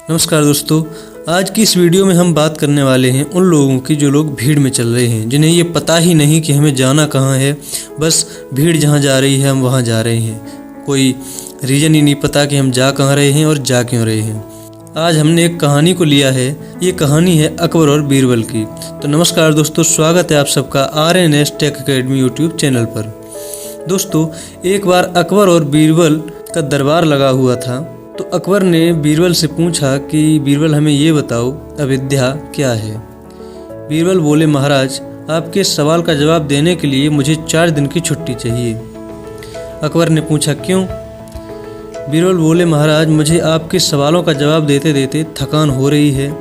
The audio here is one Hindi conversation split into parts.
नमस्कार दोस्तों, आज की इस वीडियो में हम बात करने वाले हैं उन लोगों की जो लोग भीड़ में चल रहे हैं, जिन्हें ये पता ही नहीं कि हमें जाना कहाँ है। बस भीड़ जहाँ जा रही है हम वहाँ जा रहे हैं। कोई रीज़न ही नहीं पता कि हम जा कहाँ रहे हैं और जा क्यों रहे हैं। आज हमने एक कहानी को लिया है। ये कहानी है अकबर और बीरबल की। तो नमस्कार दोस्तों, स्वागत है आप सबका RNS tech academy YouTube channel पर। दोस्तों, एक बार अकबर और बीरबल का दरबार लगा हुआ था। तो अकबर ने बीरबल से पूछा कि बीरबल हमें ये बताओ, अविद्या क्या है। बीरबल बोले, महाराज आपके सवाल का जवाब देने के लिए मुझे 4 दिन की छुट्टी चाहिए। अकबर ने पूछा क्यों। बीरबल बोले, महाराज मुझे आपके सवालों का जवाब देते देते थकान हो रही है।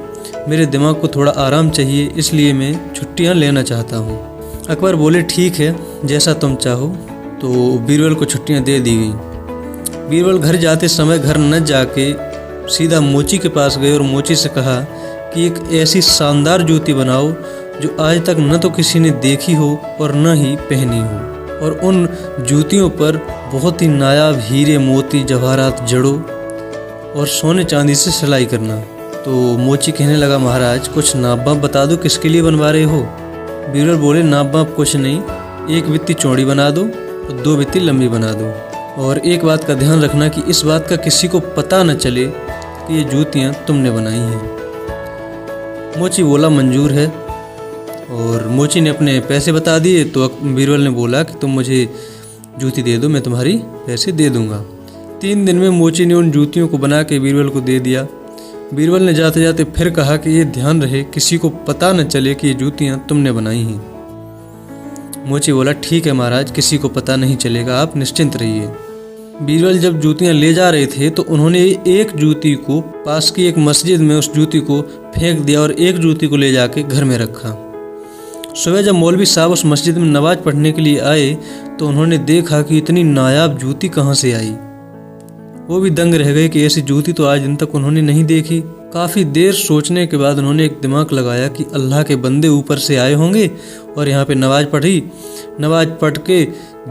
मेरे दिमाग को थोड़ा आराम चाहिए, इसलिए मैं छुट्टियां लेना चाहता हूं। अकबर बोले, ठीक है, जैसा तुम चाहो। तो बीरबल को छुट्टियां दे दी गई। बीरबल घर जाते समय घर न जाके सीधा मोची के पास गए और मोची से कहा कि एक ऐसी शानदार जूती बनाओ जो आज तक न तो किसी ने देखी हो और न ही पहनी हो, और उन जूतियों पर बहुत ही नायाब हीरे मोती जवाहरात जड़ो और सोने चांदी से सिलाई करना। तो मोची कहने लगा, महाराज कुछ नाप बाप बता दो, किसके लिए बनवा रहे हो। बीरबल बोले, नाप बाप कुछ नहीं, 1 बित्ती चौड़ी बना दो और 2 बित्ती लंबी बना दो, और एक बात का ध्यान रखना कि इस बात का किसी को पता न चले कि ये जूतियाँ तुमने बनाई हैं। मोची बोला, मंजूर है। और मोची ने अपने पैसे बता दिए। तो बीरबल ने बोला कि तुम मुझे जूती दे दो, मैं तुम्हारी पैसे दे दूंगा। 3 दिन में मोची ने उन जूतियों को बना के बीरबल को दे दिया। बीरबल ने जाते जाते फिर कहा कि ये ध्यान रहे किसी को पता न चले कि ये जूतियाँ तुमने बनाई हैं। मोची बोला, ठीक है महाराज, किसी को पता नहीं चलेगा, आप निश्चिंत रहिए। बीरबल जब जूतियां ले जा रहे थे तो उन्होंने एक जूती को पास की एक मस्जिद में उस जूती को फेंक दिया और एक जूती को ले जाके घर में रखा। सुबह जब मौलवी साहब उस मस्जिद में नमाज पढ़ने के लिए आए तो उन्होंने देखा कि इतनी नायाब जूती कहाँ से आई। वो भी दंग रह गए कि ऐसी जूती तो आज दिन तक उन्होंने नहीं देखी। काफ़ी देर सोचने के बाद उन्होंने एक दिमाग लगाया कि अल्लाह के बंदे ऊपर से आए होंगे और यहाँ पे नमाज पढ़ी। नमाज पढ़ के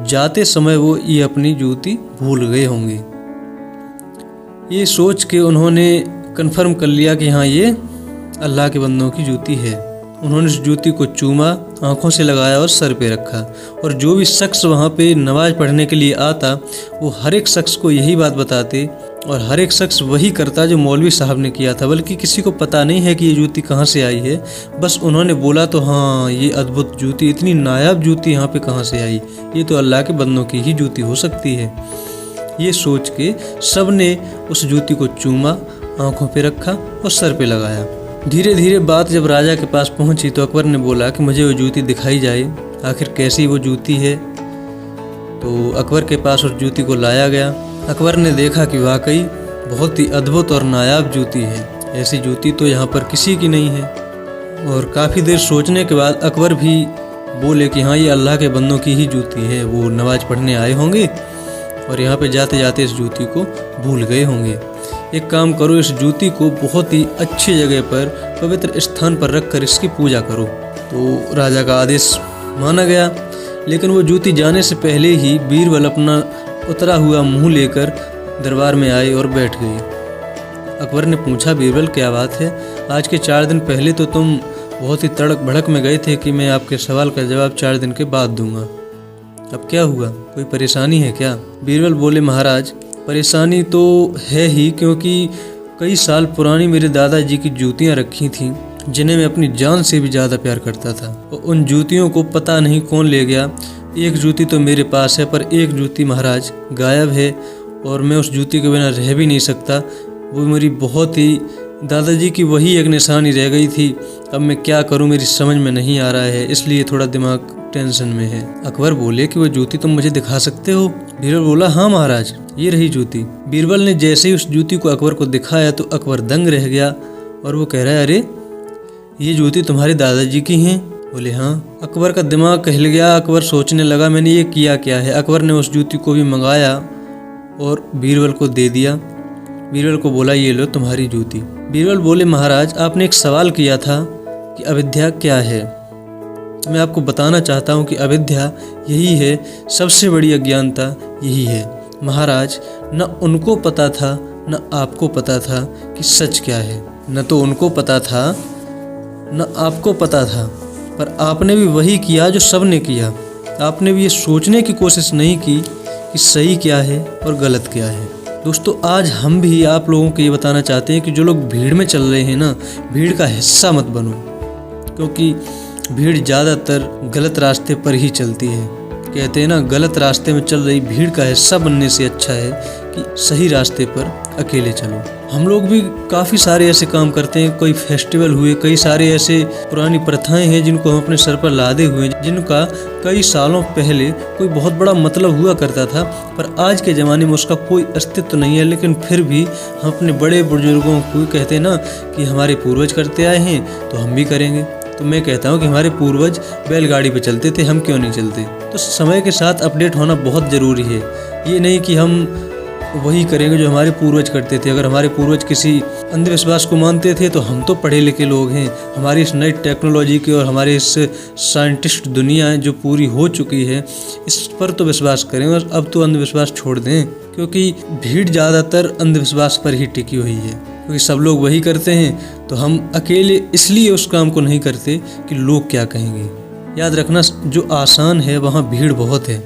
जाते समय वो ये अपनी जूती भूल गए होंगे। ये सोच के उन्होंने कन्फर्म कर लिया कि हाँ, ये अल्लाह के बंदों की जूती है। उन्होंने उस जूती को चूमा, आंखों से लगाया और सर पे रखा। और जो भी शख्स वहाँ पे नमाज पढ़ने के लिए आता वो हर एक शख्स को यही बात बताते और हर एक शख्स वही करता जो मौलवी साहब ने किया था, बल्कि किसी को पता नहीं है कि ये जूती कहाँ से आई है। बस उन्होंने बोला तो हाँ, ये अद्भुत जूती, इतनी नायाब जूती यहाँ पे कहाँ से आई, ये तो अल्लाह के बंदों की ही जूती हो सकती है। ये सोच के सब ने उस जूती को चूमा, आंखों पे रखा और सर पे लगाया। धीरे धीरे बात जब राजा के पास पहुंची तो अकबर ने बोला कि मुझे वो जूती दिखाई जाए, आखिर कैसी वो जूती है। तो अकबर के पास उस जूती को लाया गया। अकबर ने देखा कि वाकई बहुत ही अद्भुत और नायाब जूती है। ऐसी जूती तो यहाँ पर किसी की नहीं है। और काफ़ी देर सोचने के बाद अकबर भी बोले कि हाँ, ये अल्लाह के बंदों की ही जूती है। वो नमाज पढ़ने आए होंगे और यहाँ पे जाते जाते इस जूती को भूल गए होंगे। एक काम करो, इस जूती को बहुत ही अच्छी जगह पर, पवित्र स्थान पर रख कर इसकी पूजा करो। तो राजा का आदेश माना गया। लेकिन वो जूती जाने से पहले ही बीरबल अपना उतरा हुआ मुंह लेकर दरबार में आए और बैठ गए। अकबर ने पूछा, बीरबल क्या बात है, आज के 4 दिन पहले तो तुम बहुत ही तड़क भड़क में गए थे कि मैं आपके सवाल का जवाब 4 दिन के बाद दूंगा। अब क्या हुआ, कोई परेशानी है क्या। बीरबल बोले, महाराज परेशानी तो है ही, क्योंकि कई साल पुरानी मेरे दादाजी की जूतियाँ रखी थीं जिन्हें मैं अपनी जान से भी ज़्यादा प्यार करता था। और उन जूतियों को पता नहीं कौन ले गया। एक जूती तो मेरे पास है पर एक जूती महाराज गायब है और मैं उस जूती के बिना रह भी नहीं सकता। वो मेरी बहुत ही दादाजी की वही एक निशानी रह गई थी। अब मैं क्या करूं, मेरी समझ में नहीं आ रहा है, इसलिए थोड़ा दिमाग टेंशन में है। अकबर बोले कि वो जूती तुम मुझे दिखा सकते हो। बीरबल बोला, हाँ महाराज, ये रही जूती। बीरबल ने जैसे ही उस जूती को अकबर को दिखाया तो अकबर दंग रह गया और वो कह रहा है, अरे ये जूती तुम्हारे दादाजी की हैं। बोले, हाँ। अकबर का दिमाग हिल गया। अकबर सोचने लगा, मैंने ये किया क्या है। अकबर ने उस जूती को भी मंगाया और बीरबल को दे दिया। बीरबल को बोला, ये लो तुम्हारी जूती। बीरबल बोले, महाराज आपने एक सवाल किया था कि अविद्या क्या है। मैं आपको बताना चाहता हूँ कि अविद्या यही है, सबसे बड़ी अज्ञानता यही है। महाराज न उनको पता था न आपको पता था कि सच क्या है, न तो उनको पता था न आपको पता था, पर आपने भी वही किया जो सब ने किया। आपने भी ये सोचने की कोशिश नहीं की कि सही क्या है और गलत क्या है। दोस्तों, आज हम भी आप लोगों को ये बताना चाहते हैं कि जो लोग भीड़ में चल रहे हैं ना, भीड़ का हिस्सा मत बनो, क्योंकि भीड़ ज़्यादातर गलत रास्ते पर ही चलती है। कहते हैं ना, गलत रास्ते में चल रही भीड़ का हिस्सा बनने से अच्छा है कि सही रास्ते पर अकेले चलो। हम लोग भी काफ़ी सारे ऐसे काम करते हैं, कोई फेस्टिवल हुए, कई सारे ऐसे पुरानी प्रथाएं हैं जिनको हम अपने सर पर लादे हुए, जिनका कई सालों पहले कोई बहुत बड़ा मतलब हुआ करता था, पर आज के ज़माने में उसका कोई अस्तित्व नहीं है। लेकिन फिर भी हम अपने बड़े बुजुर्गों को कहते हैं ना कि हमारे पूर्वज करते आए हैं तो हम भी करेंगे। तो मैं कहता हूँ कि हमारे पूर्वज बैलगाड़ी पे चलते थे, हम क्यों नहीं चलते। तो समय के साथ अपडेट होना बहुत ज़रूरी है। ये नहीं कि हम वही करेंगे जो हमारे पूर्वज करते थे। अगर हमारे पूर्वज किसी अंधविश्वास को मानते थे तो हम तो पढ़े लिखे लोग हैं। हमारी इस नई टेक्नोलॉजी की और हमारे इस साइंटिस्ट दुनिया जो पूरी हो चुकी है, इस पर तो विश्वास करें और अब तो अंधविश्वास छोड़ दें, क्योंकि भीड़ ज़्यादातर अंधविश्वास पर ही टिकी हुई है। क्योंकि सब लोग वही करते हैं तो हम अकेले इसलिए उस काम को नहीं करते कि लोग क्या कहेंगे। याद रखना, जो आसान है वहाँ भीड़ बहुत है,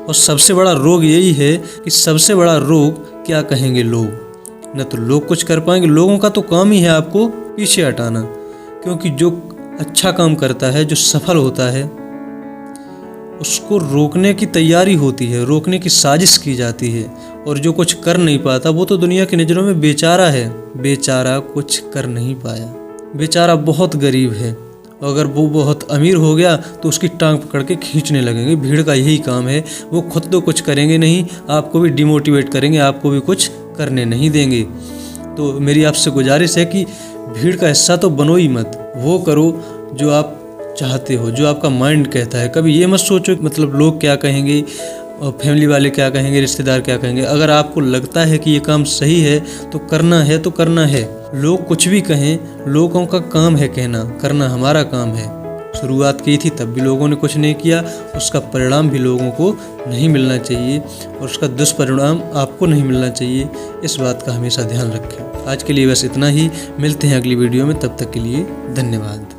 और सबसे बड़ा रोग यही है कि सबसे बड़ा रोग क्या कहेंगे लोग। न तो लोग कुछ कर पाएंगे, लोगों का तो काम ही है आपको पीछे हटाना। क्योंकि जो अच्छा काम करता है, जो सफल होता है, उसको रोकने की तैयारी होती है, रोकने की साजिश की जाती है। और जो कुछ कर नहीं पाता वो तो दुनिया की नज़रों में बेचारा है। बेचारा कुछ कर नहीं पाया, बेचारा बहुत गरीब है। अगर वो बहुत अमीर हो गया तो उसकी टांग पकड़ के खींचने लगेंगे। भीड़ का यही काम है, वो खुद तो कुछ करेंगे नहीं, आपको भी डिमोटिवेट करेंगे, आपको भी कुछ करने नहीं देंगे। तो मेरी आपसे गुजारिश है कि भीड़ का हिस्सा तो बनो ही मत। वो करो जो आप चाहते हो, जो आपका माइंड कहता है। कभी ये मत सोचो मतलब लोग क्या कहेंगे और फैमिली वाले क्या कहेंगे, रिश्तेदार क्या कहेंगे। अगर आपको लगता है कि ये काम सही है तो करना है तो करना है। लोग कुछ भी कहें, लोगों का काम है कहना, करना हमारा काम है। शुरुआत की थी तब भी लोगों ने कुछ नहीं किया, उसका परिणाम भी लोगों को नहीं मिलना चाहिए और उसका दुष्परिणाम आपको नहीं मिलना चाहिए। इस बात का हमेशा ध्यान रखें। आज के लिए बस इतना ही, मिलते हैं अगली वीडियो में, तब तक के लिए धन्यवाद।